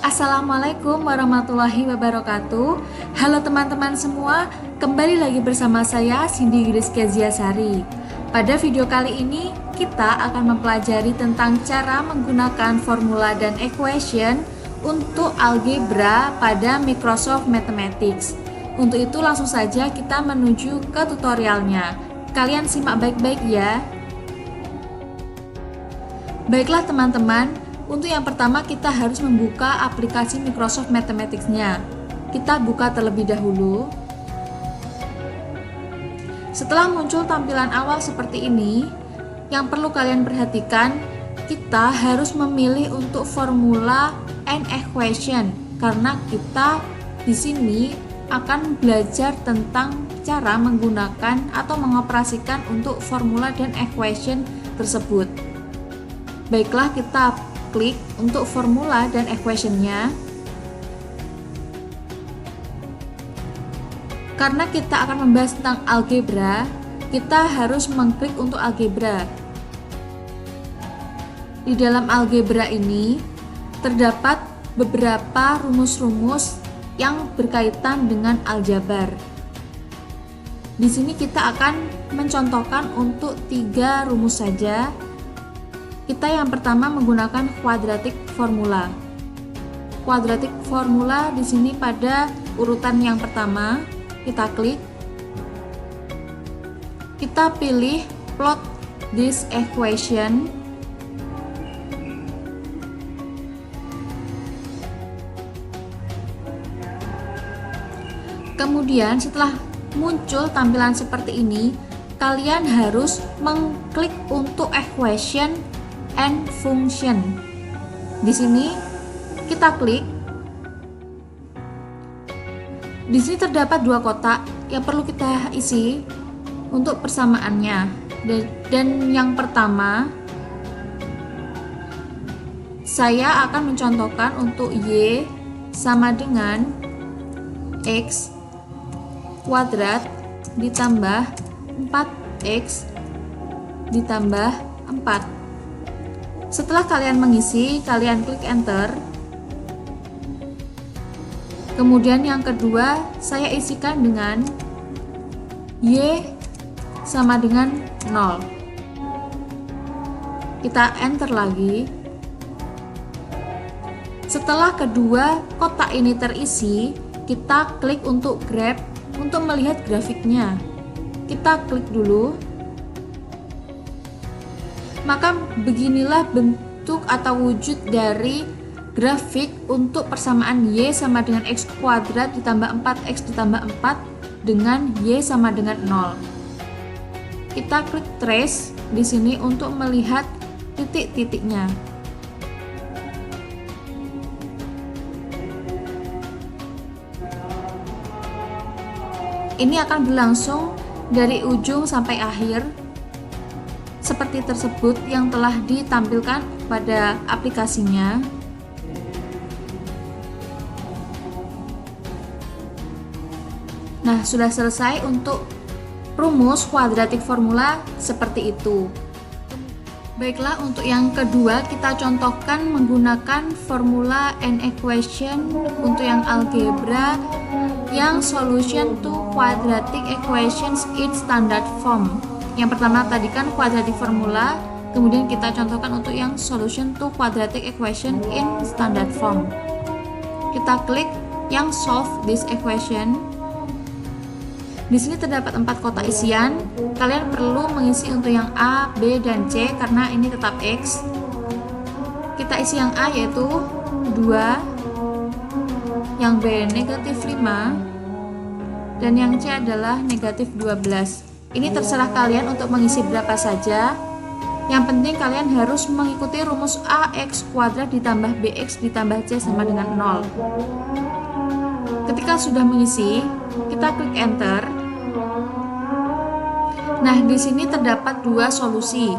Assalamualaikum warahmatullahi wabarakatuh. Halo teman-teman semua, kembali lagi bersama saya Cindy Grace Keziasari. Pada video kali ini kita akan mempelajari tentang cara menggunakan formula dan equation untuk algebra pada Microsoft Mathematics. Untuk itu langsung saja kita menuju ke tutorialnya. Kalian simak baik-baik ya. Baiklah teman-teman, untuk yang pertama kita harus membuka aplikasi Microsoft Mathematics-nya. Kita buka terlebih dahulu. Setelah muncul tampilan awal seperti ini, yang perlu kalian perhatikan, kita harus memilih untuk formula and equation karena kita di sini akan belajar tentang cara menggunakan atau mengoperasikan untuk formula dan equation tersebut. Baiklah, kita klik untuk formula dan equation-nya. Karena kita akan membahas tentang algebra, kita harus mengklik untuk algebra. Di dalam algebra ini terdapat beberapa rumus-rumus yang berkaitan dengan aljabar. Di sini kita akan mencontohkan untuk 3 rumus saja. Kita yang pertama menggunakan quadratic formula. Quadratic formula di sini pada urutan yang pertama, kita klik. Kita pilih plot this equation. Kemudian setelah muncul tampilan seperti ini, kalian harus mengklik untuk equation and function. Di sini kita klik. Di sini terdapat 2 kotak yang perlu kita isi untuk persamaannya. Dan yang pertama, saya akan mencontohkan untuk Y sama dengan X kuadrat ditambah 4X ditambah 4. Setelah kalian mengisi, kalian klik enter. Kemudian yang kedua, saya isikan dengan Y sama dengan 0. Kita enter lagi. Setelah kedua kotak ini terisi, kita klik untuk graph untuk melihat grafiknya. Kita klik dulu. Maka beginilah bentuk atau wujud dari grafik untuk persamaan Y sama dengan X kuadrat ditambah 4X ditambah 4 dengan Y sama dengan 0. Kita klik trace di sini untuk melihat titik-titiknya. Ini akan berlangsung dari ujung sampai akhir seperti tersebut yang telah ditampilkan pada aplikasinya. Nah, sudah selesai untuk rumus quadratic formula seperti itu. Baiklah, untuk yang kedua kita contohkan menggunakan formula and equation untuk yang algebra yang solution to quadratic equations in standard form. Yang pertama tadi kan quadratic formula, kemudian kita contohkan untuk yang solution to quadratic equation in standard form. Kita klik yang solve this equation. Di sini terdapat 4 kotak isian. Kalian perlu mengisi untuk yang A, B, dan C karena ini tetap X. Kita isi yang A yaitu 2, yang B negatif 5, dan yang C adalah negatif 12. Ini terserah kalian untuk mengisi berapa saja. Yang penting kalian harus mengikuti rumus AX kuadrat ditambah BX ditambah C sama dengan 0. Ketika sudah mengisi, kita klik enter. Nah, di sini terdapat 2 solusi.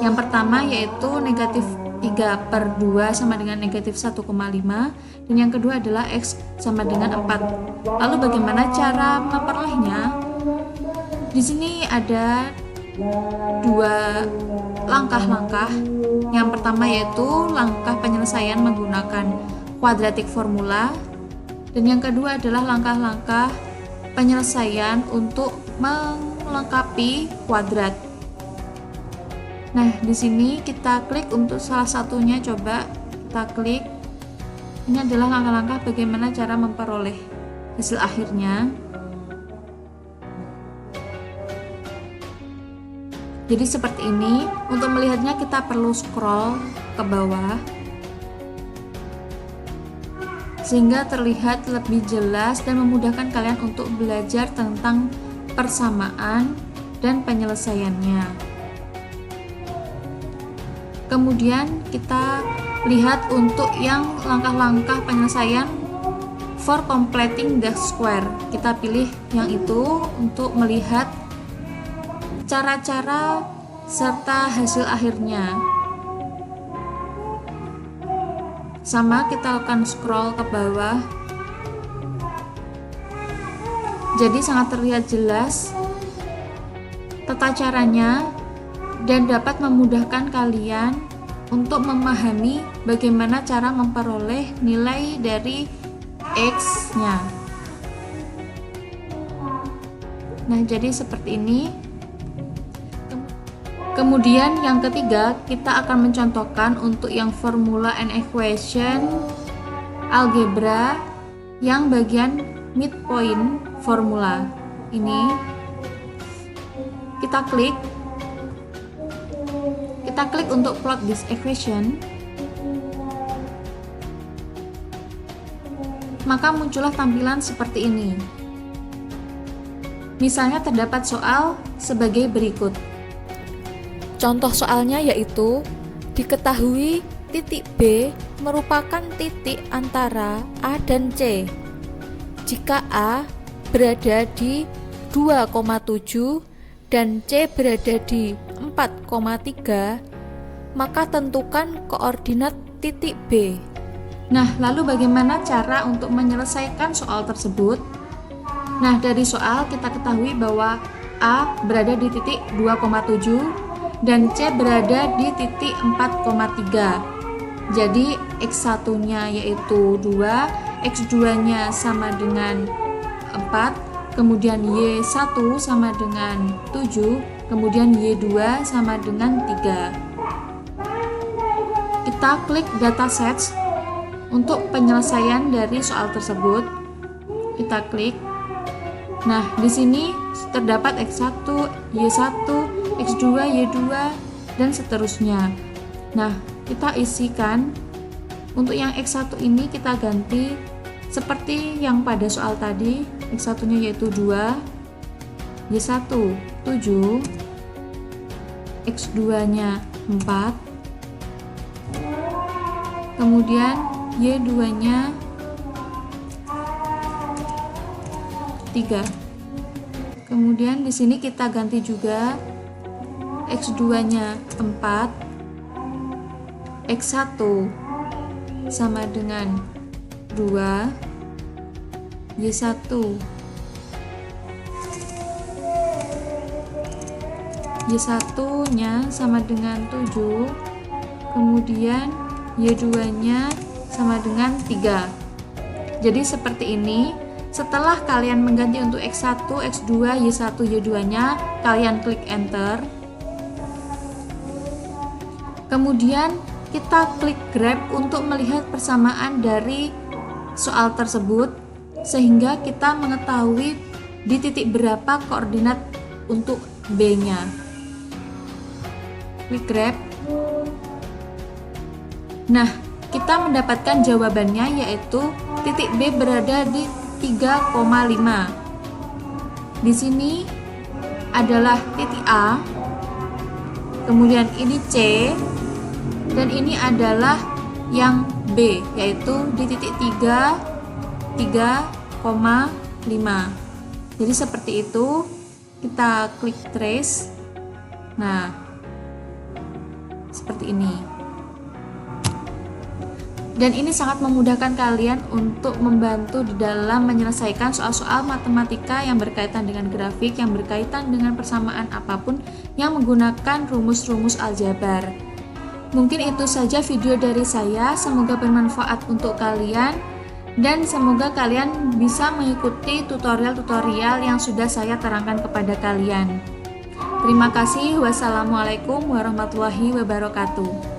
Yang pertama yaitu negatif 3/2 sama dengan negatif 1,5, dan yang kedua adalah X sama dengan 4. Lalu bagaimana cara memperolehnya? Di sini ada dua langkah-langkah. Yang pertama yaitu langkah penyelesaian menggunakan quadratic formula, dan yang kedua adalah langkah-langkah penyelesaian untuk melengkapi kuadrat. Nah, di sini kita klik untuk salah satunya, coba kita klik. Ini adalah langkah-langkah bagaimana cara memperoleh hasil akhirnya. Jadi seperti ini. Untuk melihatnya kita perlu scroll ke bawah sehingga terlihat lebih jelas dan memudahkan kalian untuk belajar tentang persamaan dan penyelesaiannya. Kemudian kita lihat untuk yang langkah-langkah penyelesaian for completing the square. Kita pilih yang itu untuk melihat cara-cara serta hasil akhirnya. Sama, kita akan scroll ke bawah. Jadi sangat terlihat jelas tata caranya dan dapat memudahkan kalian untuk memahami bagaimana cara memperoleh nilai dari X-nya. Nah, jadi seperti ini. Kemudian yang ketiga, kita akan mencontohkan untuk yang formula and equation algebra yang bagian midpoint formula. Ini kita klik untuk plot this equation. Maka muncullah tampilan seperti ini. Misalnya terdapat soal sebagai berikut. Contoh soalnya yaitu diketahui titik B merupakan titik antara A dan C. Jika A berada di 2,7 dan C berada di 4,3, maka tentukan koordinat titik B. Nah, lalu bagaimana cara untuk menyelesaikan soal tersebut? Nah, dari soal kita ketahui bahwa A berada di titik 2,7 dan C berada di titik 4,3. Jadi X1-nya yaitu 2, X2-nya sama dengan 4, kemudian Y1 sama dengan 7, kemudian Y2 sama dengan 3. Kita klik datasets untuk penyelesaian dari soal tersebut. Kita klik. Nah, di sini terdapat X1, Y1, X2, Y2, dan seterusnya. Nah, kita isikan. Untuk yang X1 ini kita ganti seperti yang pada soal tadi. X1-nya yaitu 2, Y1 7, X2-nya 4, kemudian Y2-nya 3. Kemudian di sini kita ganti juga X2-nya 4, X1 sama dengan 2, Y1 Y1-nya sama dengan 7, kemudian Y2-nya sama dengan 3. Jadi seperti ini. Setelah kalian mengganti untuk X1, X2, Y1, Y2-nya, kalian klik enter. Kemudian kita klik grab untuk melihat persamaan dari soal tersebut, sehingga kita mengetahui di titik berapa koordinat untuk B-nya. Klik grab. Nah, kita mendapatkan jawabannya yaitu titik B berada di 3,5. Di sini adalah titik A, kemudian ini C, dan ini adalah yang B, yaitu di titik 3,5. Jadi seperti itu. Kita klik trace. Nah, seperti ini. Dan ini sangat memudahkan kalian untuk membantu di dalam menyelesaikan soal-soal matematika yang berkaitan dengan grafik, yang berkaitan dengan persamaan apapun yang menggunakan rumus-rumus aljabar. Mungkin itu saja video dari saya, semoga bermanfaat untuk kalian dan semoga kalian bisa mengikuti tutorial-tutorial yang sudah saya terangkan kepada kalian. Terima kasih. Wassalamualaikum warahmatullahi wabarakatuh.